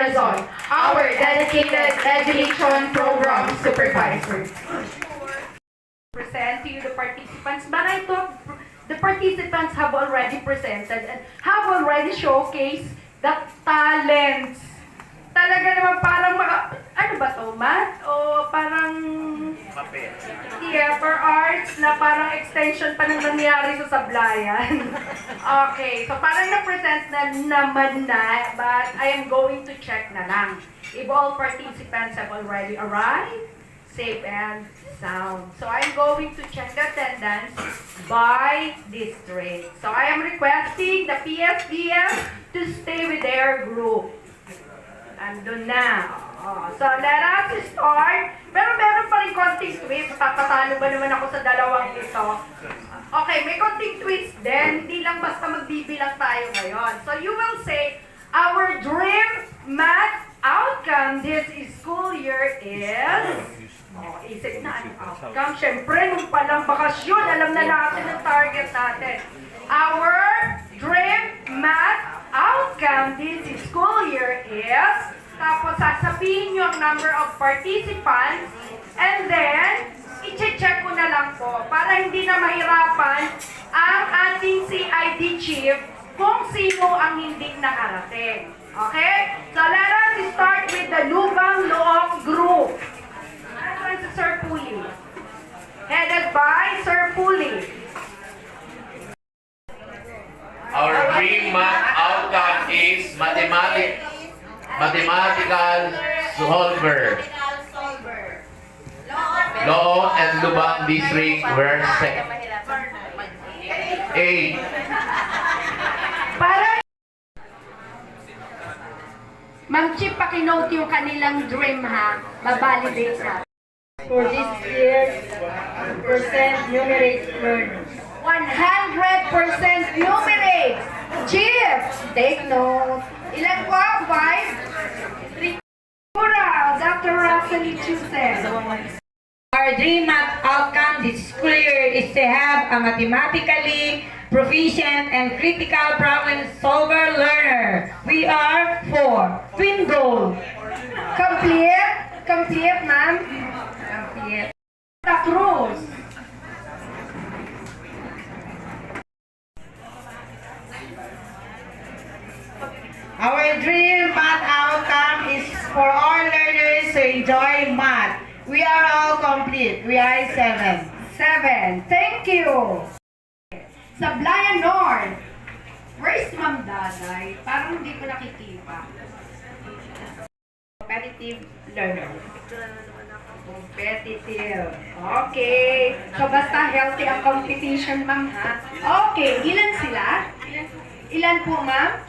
Corazon, our dedicated education program supervisor. Present to you the participants, but I thought the participants have already presented and have already showcased the talents. Talaga naman parang ano ba to, math? O parang theater arts na parang extension pa ng nangyari sa sablayan. Okay, so parang na-present na naman na, but I am going to check na lang. If all participants have already arrived, safe and sound. So I'm going to check the attendance by district. So I am requesting the PSDS to stay with their group. Andun na. So let us start. Pero meron pa rin konting twist. Papatalo ba naman ako sa dalawang ito? Okay, may konting twist din. Hindi lang basta magbibilang tayo ngayon. So you will say, our dream math outcome this school year is... isip na ang outcome. Siyempre, nung palang bakasyon, alam na natin ang target natin. Our dream math outcome this school year is, tapos sasabihin nyo ang number of participants, and then, i-check ko na lang po, para hindi na mahirapan ang ating CID chief kung sino ang hindi nakarating. Okay? So, let us start with the Lubang Loob group. Ano si Sir Puli? Headed by Sir Puli. Our dream math outcome is mathematical solver. Loob and Lubang District were set. 8. Para Ma'am Chip, pakinote yung kanilang dream ha. Mabalidate na. For this year, percent numerate learners. 100% numerate. Chief, take note. Ilan po? 5? 3. Dr. Russell Chusen. Our dream math outcome this school year is to have a mathematically proficient and critical problem solver learner. We are 4. Twin goal. Complete? Complete, ma'am? Complete. The Cruz. Our dream math outcome is for all learners to enjoy math. We are all complete. We are 7. 7. Thank you. Sablayan North. Where's Ma'am Daday? Parang hindi ko nakikita. Competitive learner. Competitive. Okay. So basta healthy ang competition, ma'am, ha? Okay. Ilan sila? Ilan po, ma'am?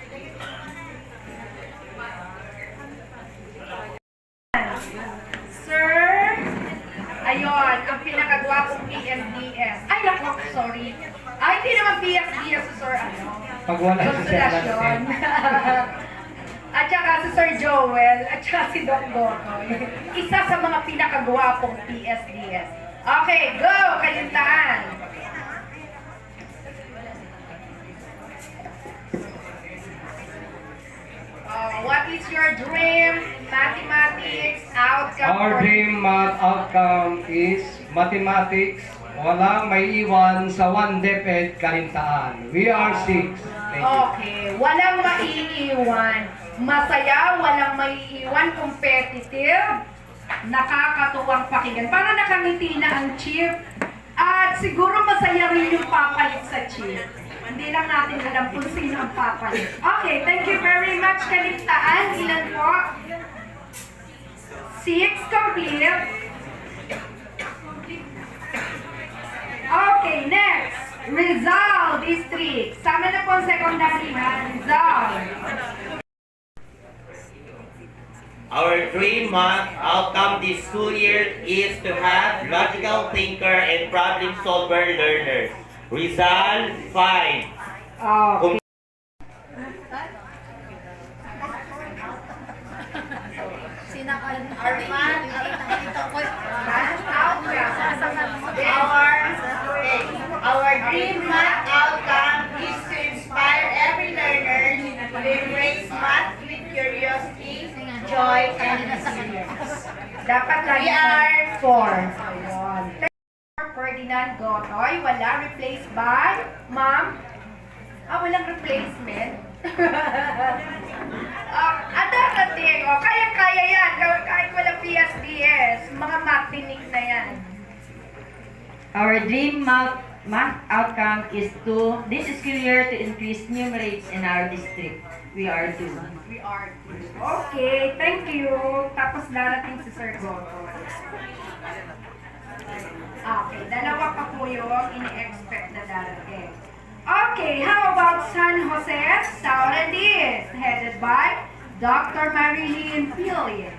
Sir, ayun, ang pinakagwapong PSDS. Ay, naku, sorry. Ay, hindi naman PSDS, Sir, ano? Pag wala si Sir Konsolasyon. At saka si Sir Joel, at saka si Doc Gotoy. Isa sa mga pinakagwapong PSDS. Okay, go! Kalintaan! What is your dream mathematics outcome? Our dream math outcome is mathematics. Walang may iwan sa 1 DepEd Kalintaan. We are 6. Thank you. Okay, walang maiiwan. Masaya, walang maiiwan, competitive, nakakatuwang pakinggan. Para nakangiti na ang chief. At siguro masaya rin yung papalit sa chief. Hindi lang natin alam kung sino ang papalit. Okay, thank you very much, Kalintaan. Ilan po? 6 complete. Okay, next. Rizal District. Sama na po ang secondary ha. Rizal. Our dream math outcome this school year is to have logical thinker and problem solver learners. Rizal 5. Okay. Our dream math outcome is to inspire every learner to embrace math with curiosity, Joy, and resilience. Dapat We lagi are 4. Ayun. Ferdinand Gotoy, wala. Replaced by Ma'am? Walang replacement. Darating. Kaya-kaya yan. Kahit walang PSDS. Mga math na yan. Our dream math outcome is to, this school year, to increase numerates in our district. We are 2. We are two. Okay, thank you. Tapos darating si Sir Gotoy. Okay, dalawa pa po yung ini-expect na darating. Okay, how about San Jose Sauradis, headed by Dr. Marilyn Pillion.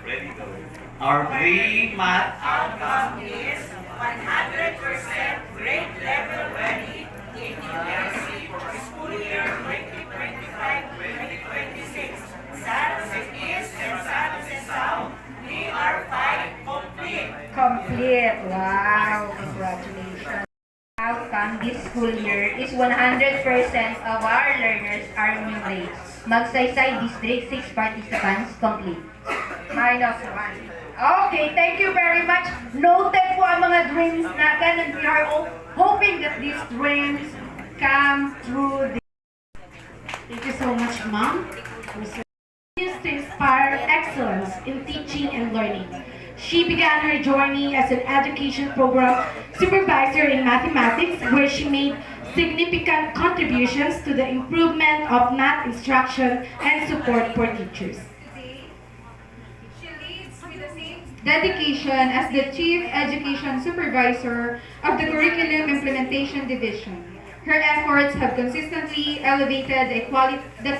Ready, go. Our dream math Outcome is 100% grade level ready in numeracy for school year 2025-2026. San Jose East and San Jose South, we are 5 complete. Complete. Wow, congratulations. Outcome this school year is 100% of our learners are numerates. Magsaysay District 6 participants complete. Minus 1. Okay, thank you very much. Noted po ang mga dreams natin and we are all hoping that these dreams come true. Thank you so much, Ma'am. Continues to inspire excellence in teaching and learning. She began her journey as an education program supervisor in mathematics, where she made significant contributions to the improvement of math instruction and support for teachers. She leads with the same Dedication as the Chief Education Supervisor of the Curriculum Implementation Division. Her efforts have consistently elevated the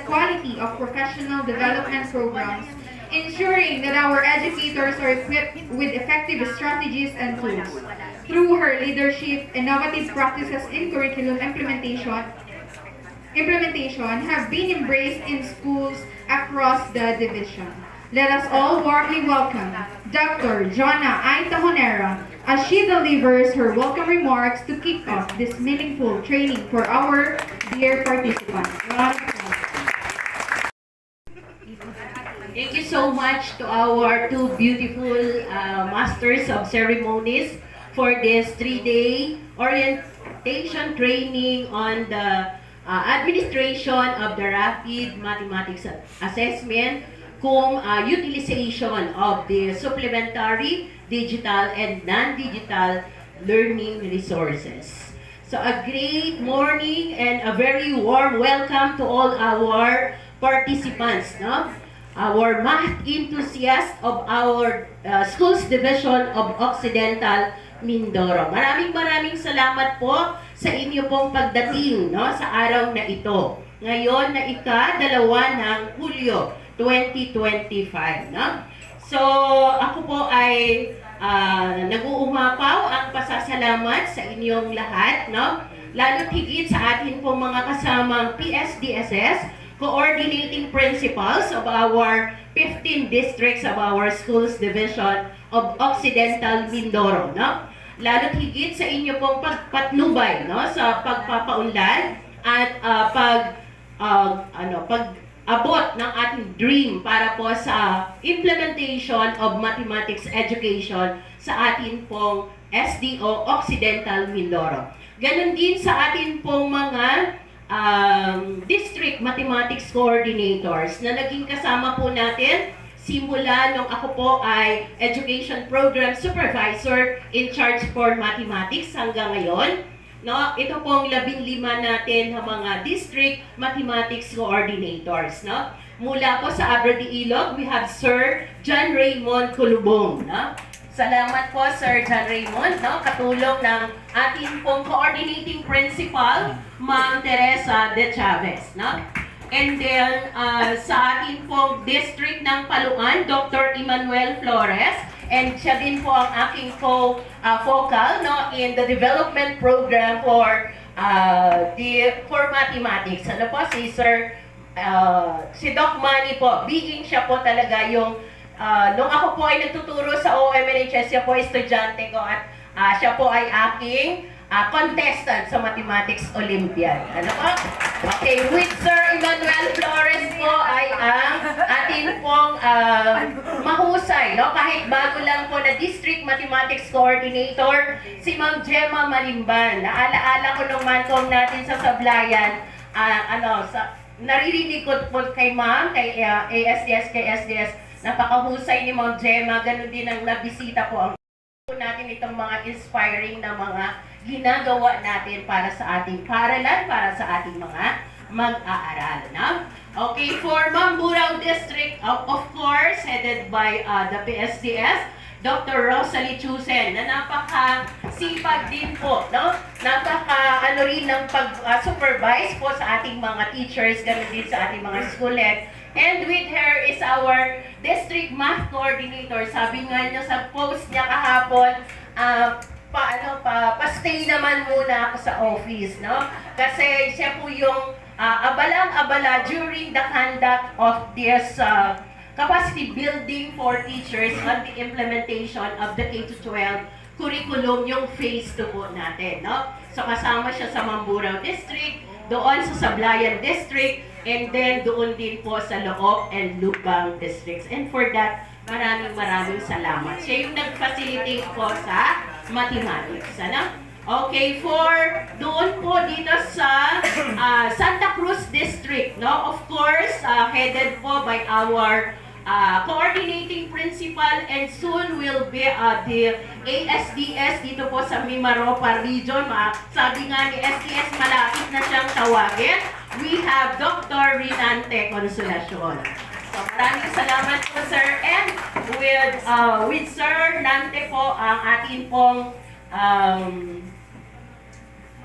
quality of professional development programs, ensuring that our educators are equipped with effective strategies and tools. Through her leadership, innovative practices in curriculum implementation have been embraced in schools across the division. Let us all warmly welcome Dr. Jonna Aitajonera as she delivers her welcome remarks to kick off this meaningful training for our dear participants. Round of applause. Thank you so much to our two beautiful masters of ceremonies for this 3-day orientation training on the administration of the rapid mathematics assessment kung utilization of the supplementary digital and non-digital learning resources. So a great morning and a very warm welcome to all our participants, no? Our math enthusiasts of our Schools Division of Occidental Mindoro. Maraming salamat po sa inyo pong pagdating, no, sa araw na ito. Ngayon na ika-2 ng Hulyo 2025, no? So, ako po ay nag-uumapaw ang pasasalamat sa inyong lahat, no? Lalo't higit sa atin pong mga kasamang PSDSS, coordinating principals of our 15 districts of our Schools Division of Occidental Mindoro, no? Lalo't higit sa inyo pong pagpatnubay, no, sa pagpapaunlad at pag-abot ng ating dream para po sa implementation of mathematics education sa atin pong SDO Occidental Mindoro. Ganon din sa atin pong mga district mathematics coordinators na naging kasama po natin simula nung ako po ay education program supervisor in charge for mathematics hanggang ngayon. No, ito pong 15 natin ng mga district mathematics coordinators, no? Mula po sa Aberdeen-Ilog, we have Sir John Raymond Kulubong, no? Salamat po, Sir John Raymond, no? Katulong ng ating pong coordinating principal, Ma'am Teresa De Chavez, no? And then, sa ating pong district ng Paluan, Dr. Emmanuel Flores, and siya din po ang aking focal, no, in the development program for mathematics. Ano po, si Doc Manny po, being siya po talaga yung nung ako po ay nagtuturo sa OMNHS, siya po ay estudyante ko at siya po ay aking contestant sa Mathematics Olympiad. Ano po? Okay, with Sir Emmanuel Flores po ay ang atin pong mahusay, no? Kahit bago lang po na District Mathematics Coordinator, si Ma'am Gemma Malimban. Naalaala ko nung mankom natin sa Sablayan, naririnig ko po kay Ma'am, kay ASDS, napakahusay ni Ma'am Gemma, ganun din ang nabisita po ang natin itong mga inspiring na mga ginagawa natin para sa ating paaralan, para sa ating mga mag-aaral. No? Okay, for Mamburao District, of course, headed by the PSDS, Dr. Rosalie Chusen, na napaka-sipag din po, no? Napaka-ano rin ng pag-supervise po sa ating mga teachers, ganun din sa ating mga school head. And with her is our district math coordinator. Sabi nga niya sa post niya kahapon, pa-stay naman muna ako sa office, no? Kasi siya po yung abalang-abala during the conduct of this capacity building for teachers on the implementation of the K-12 curriculum, yung phase 2 po natin, no? So kasama siya sa Mamburao District, doon sa Sablayan District, and then doon din po sa Loob and Lubang Districts. And for that, maraming salamat. Siya yung nag-facilitate po sa mathematics. Ano? Okay, for doon po dito sa Santa Cruz District, no? Of course, headed po by our coordinating principal, and soon will be the ASDS dito po sa Mimaropa region. Sabi nga ni SDS, malapit na siyang tawagin. We have Dr. Rinante Consolacion. So maraming salamat po, sir. And with Sir Nante po, ang ating pong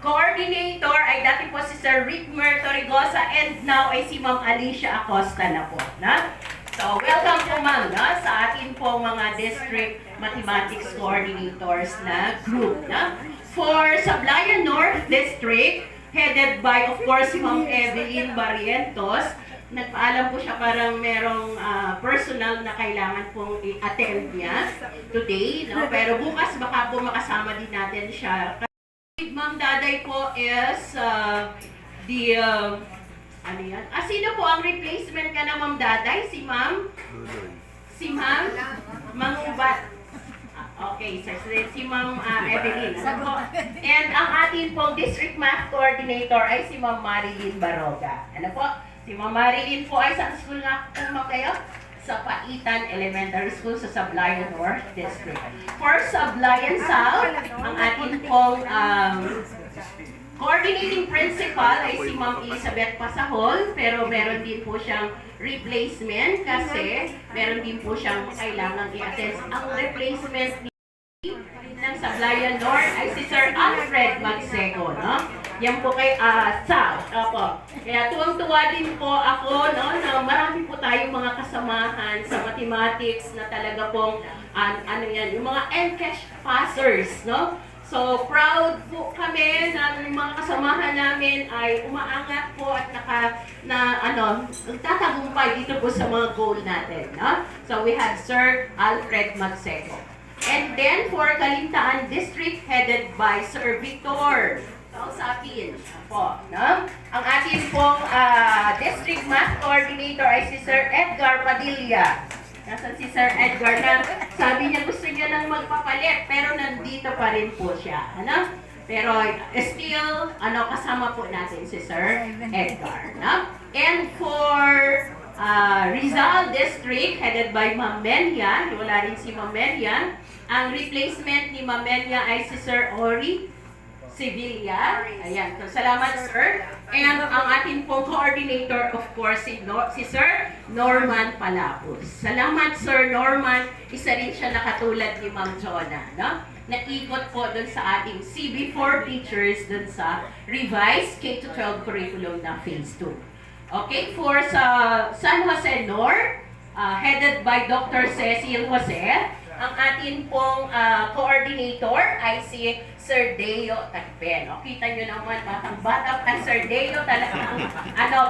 coordinator ay dati po si Sir Rick Torregosa, and now ay si Ma'am Alicia Acosta na po. Na? So, welcome po ma'am sa atin po mga district mathematics coordinators na group. Na? For Sablayan North District, headed by of course si Ma'am Evelyn Barrientos, nagpaalam po siya parang merong personal na kailangan pong i-attend niya today. No? Pero bukas baka po makasama din natin siya. Ma'am Daday po is ano yan? Sino po ang replacement ka na Ma'am Daday? Si Ma'am? Si Ma'am? Mangubat. Okay, so si Ma'am Evelyn. Ano po? And ang ating pong District Math Coordinator ay si Ma'am Marilyn Baroga. Ano po? Si Ma'am Marilyn po ay sa school nga po kayo? Sa Paitan Elementary School sa Sablayan North District. For Sablayan South, ang ating pong coordinating principal ay si Ma'am Elizabeth Pasahol, pero meron din po siyang replacement kasi meron din po siyang kailangang i-attend. Ang replacement ng Sablayan North ay si Sir Alfred Magseco, no? Yan po kay South. Opo. Kaya tuwang-tuwa din po ako, no, na marami po tayong mga kasamahan sa mathematics na talaga pong ano yan, yung mga NCASH passers, no? So, proud po kami na yung mga kasamahan namin ay umaangat po at nagtatagumpay dito po sa mga goal natin. No? So, we have Sir Alfred Magseco. And then, for Calintaan District, headed by Sir Victor Sapin. Po, no? Ang ating pong District Math Coordinator ay si Sir Edgar Padilla. Nasaan si Sir Edgar na sabi niya gusto niya nang magpapalit, pero nandito pa rin po siya. Ano? Pero still, kasama po natin si Sir Edgar. No? And for Rizal District, headed by Ma'am Menya, wala rin si Ma'am Menya. Ang replacement ni Ma'am Menya ay si Sir Ori Sevilla. Ayan. So, salamat, sir. And ang ating pong coordinator, of course, si Sir Norman Palapos. Salamat, Sir Norman. Isa rin siya nakatulad ni Ma'am Jonah, no? Naikot po dun sa ating CB4 teachers dun sa revised K-12 curriculum na phase 2. Okay, for sa San Jose North, headed by Dr. Cecil Jose, ang atin pong coordinator ay si Sir Deo Tagpen. O, kita nyo naman, batang-bata pa Sir Deo, talagang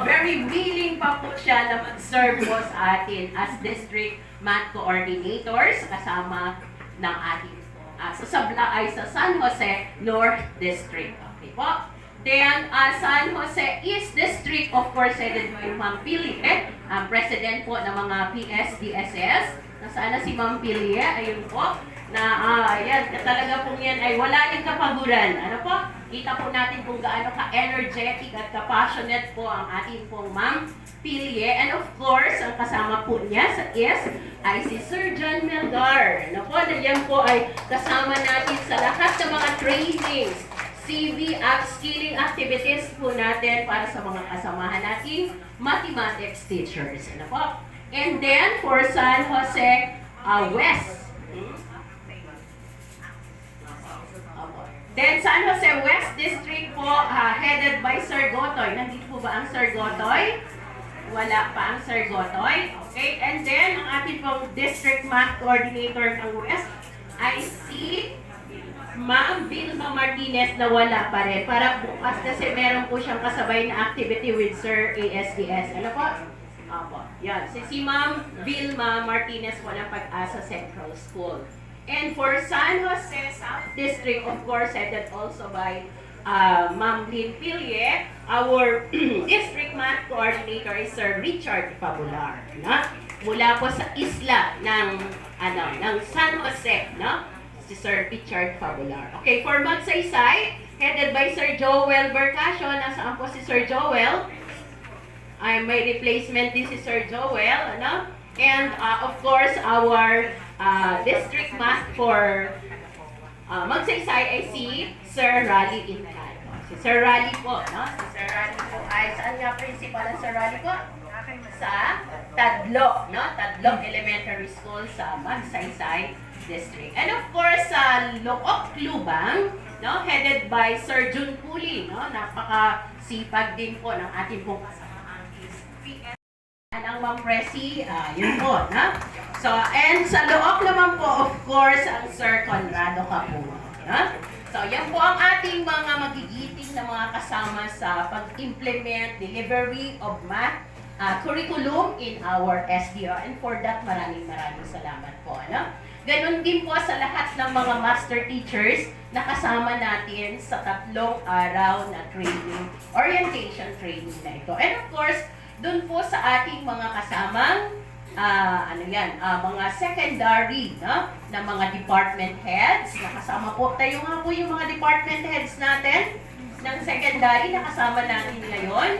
very willing pa po siya na mag-serve po sa atin as District Math Coordinators kasama ng ating pong sa San Jose North District. Okay po. Then, San Jose East District, of course, headed by Ma'am Pilie, ang president po ng mga PSDSS. Nasaan na si Ma'am Pilie? Ayun po. Yan, talaga po yan ay wala rin kapaguran. Ano po? Kita po natin kung gaano ka-energetic at ka-passionate po ang ating pong Ma'am Pilie. And of course, ang kasama po niya ay si Sir John Melgar. Ano po? Yan po ay kasama natin sa lahat ng mga trainings, CV upskilling activities po natin para sa mga kasamahan nating mathematics teachers. Ano po? And then, for San Jose West. Then, San Jose West District po, headed by Sir Gotoy. Nandito po ba ang Sir Gotoy? Wala pa ang Sir Gotoy. Okay, and then, ang ating pong District Math Coordinator ng West ay si Ma'am Vilma Martinez na wala pa rin. Para bukas kasi meron po siyang kasabay na activity with Sir ASDS. Ano po? Opo. Yan. Si Ma'am Vilma Martinez po ng Pag-asa Central School. And for San Jose South District, of course, headed also by Ma'am Lynn Pilie, our District Math Coordinator is Sir Richard Fabular. No? Mula po sa isla ng San Jose, no? Si Sir Richard Fabular. Okay, for Magsaysay, headed by Sir Joel Bercasio. Nasaan po si Sir Joel? Ay, may replacement din si Sir Joel, ano? And of course, our district math for Magsaysay ay si Sir Rally Incal. Si Sir Rally po, no? Si Sir Rally po ay, saan nga principal ang Sir Rally po? Sa Tadlo, no? Tadlo Elementary School sa Magsaysay District. And of course, sa Look Lubang, no? Headed by Sir Jun Puli, no? Napaka-sipag din po ng ating pong kasamahan. Ang Ma'am Presi, yun po, no? So, and sa Look naman po, of course, ang Sir Conrado Capuno, no? So, yan po ang ating mga magigiting na mga kasama sa pag-implement, delivery of math curriculum in our SDO. And for that, maraming salamat po, no? Ganon din po sa lahat ng mga master teachers na kasama natin sa 3 araw na training, orientation training na ito. And of course, dun po sa ating mga kasamang, mga secondary, no? Na mga department heads. Nakasama po tayo nga po yung mga department heads natin ng secondary na kasama natin ngayon.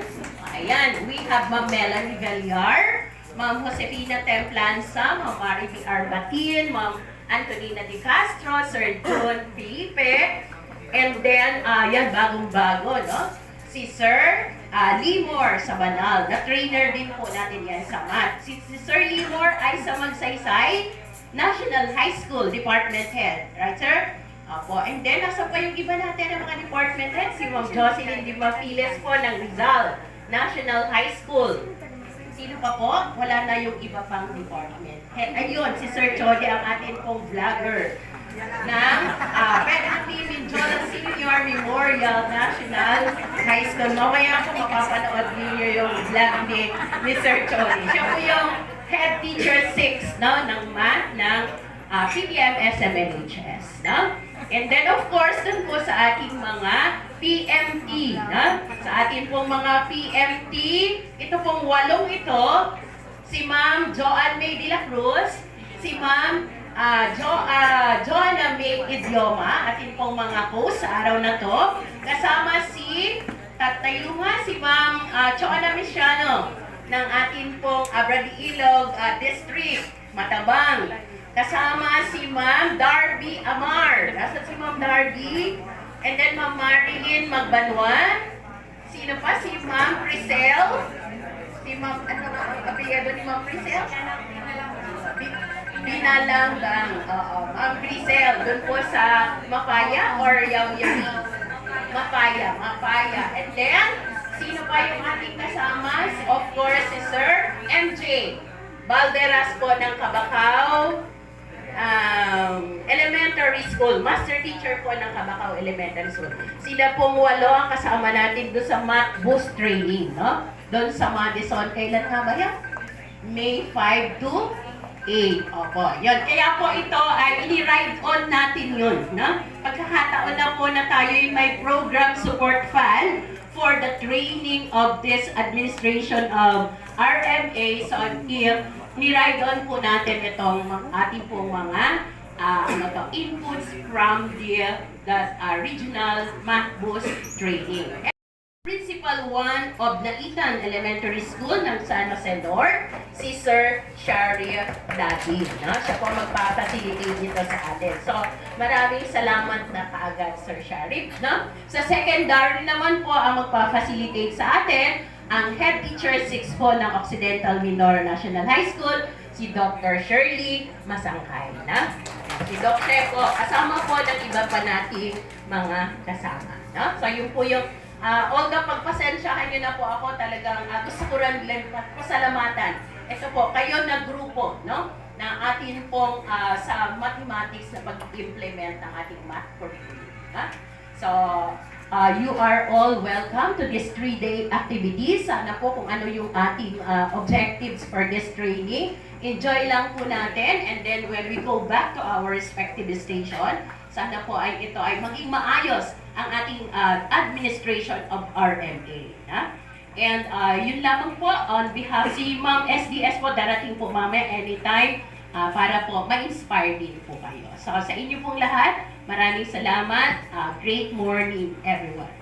Ayan, we have Ma'am Melanie Villar, Ma'am Josefina Templanza, Ma'am Marity Arbatin, Ma'am Antonina De Castro, Sir John Felipe, and then, yan, bagong-bago, no? Si Sir Limor sa Banal, na trainer din po natin yan sa math. Si Sir Limor ay sa Magsaysay National High School Department Head. Right, sir? Opo. And then, nasa pa yung iba natin ng mga department head? Si Ma'am Jocelyn Di Mafiles po ng Rizal National High School. Sino pa po? Wala na yung iba pang department. Ayun, si Sir Chody ang atin pong vlogger ng Pedro Mindiola Senior Memorial National High School. Mamaya po mapapanood niyo yung vlog ni Sir Chody. Siya po yung head teacher 6, no, ng math ng PBM SMNHS. No? And then of course, dun po sa ating mga PMT, no? Sa ating pong mga PMT, ito pong 8 ito, si Ma'am Joanne May de la Cruz, si Ma'am Joanna May Idioma, ating pong mga host sa araw na to, kasama si Tatayunga, si Ma'am Joanna Misiano, ng ating pong Abradi Ilog District, Matabang. Kasama si Ma'am Darby Amar. Nasa si Ma'am Darby. And then Ma'am Marilyn Magbanwa. Sino pa? Si Ma'am Prisel. Si Ma'am, ano nga ang apelyado ni Ma'am Prisel? Binalanggang. Oo. Ma'am Prisel. Doon po sa Mapaya or Yaw-Yawi? Mapaya. And then, sino pa yung ating kasama? Of course, si Sir MJ Balderas po ng Kabakaw Elementary School. Master teacher po ng Kabakaw Elementary School. Sila pong 8 ang kasama natin doon sa Math Boost Training, no? Doon sa Madison. Kailan nga ba yan? May 5 to RMA. Opo, yun. Kaya po ito ay ini-ride on natin yun. No? Pagkakataon na po na tayo may program support fund for the training of this administration of RMA. So, ni-ride on po natin itong ating pong mga inputs from the regional math boost training. Principal 1 of Naitan Elementary School ng San Jose North, si Sir Sharif Dadi. No? Siya po magpapacilitate dito sa atin. So, maraming salamat na kaagad, Sir Sharif. No? Sa secondary naman po ang magpapacilitate sa atin, ang Head Teacher 6 po ng Occidental Minor National High School, si Dr. Shirley Masangkay. Na? Si Dr. po, kasama po ng iba pa nating mga kasama. No? So, yun po yung Olga, pagpasensyahan niyo na po ako, talagang gusto ko rin pasalamatan. Ito po, kayo na grupo, no? Na atin pong sa mathematics na pag-implement ng ating math curriculum. So, you are all welcome to this 3-day activities. Sana po kung ano yung ating objectives for this training. Enjoy lang po natin, and then when we go back to our respective station, sana po ay ito ay maging maayos ang ating administration of RMA. And yun lamang po, on behalf si Ma'am SDS po, darating po mamaya anytime para po ma-inspire din po kayo. So sa inyo pong lahat, maraming salamat. Great morning everyone.